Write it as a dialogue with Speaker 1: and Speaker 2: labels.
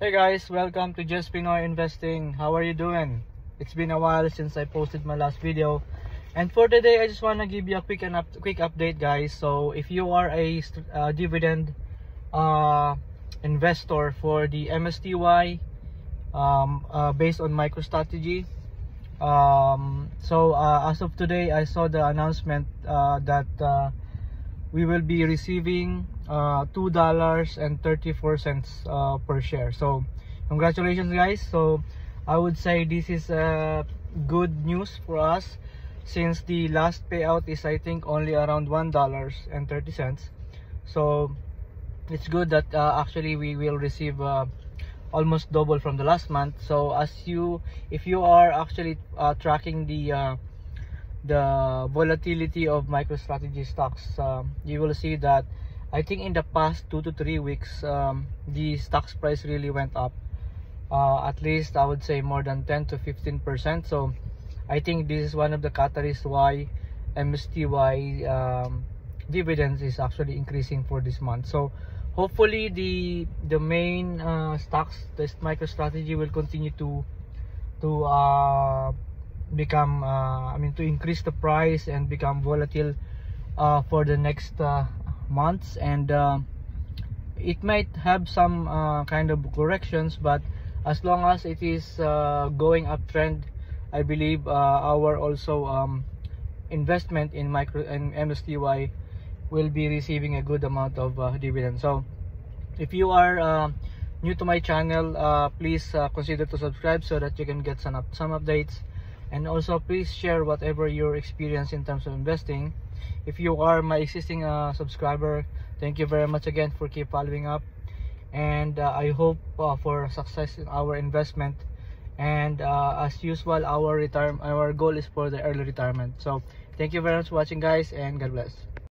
Speaker 1: Hey guys, welcome to Just Pinoy Investing. How are you doing? It's been a while since I posted my last video, and for today I just want to give you a quick update, guys. So if you are a dividend investor for the MSTY based on MicroStrategy, as of today I saw the announcement that we will be receiving $2.34 per share. So congratulations, guys. So I would say this is good news for us, since the last payout is, I think, only around $1.30. So it's good that actually we will receive almost double from the last month. So if you are actually tracking the volatility of MicroStrategy stocks, you will see that I think in the past 2 to 3 weeks the stocks price really went up, at least I would say more than 10 to 15%. So I think this is one of the catalysts why MSTY dividends is actually increasing for this month. So hopefully the main stocks, this MicroStrategy, will continue to become to increase the price and become volatile for the next months, and it might have some kind of corrections, but as long as it is going uptrend, I believe our also investment in MSTY will be receiving a good amount of dividends. So if you are new to my channel, please consider to subscribe so that you can get some updates. And also please share whatever your experience in terms of investing. If you are my existing subscriber, thank you very much again for keep following up, and I hope for success in our investment. And as usual, our goal is for the early retirement. So thank you very much for watching, guys, and God bless.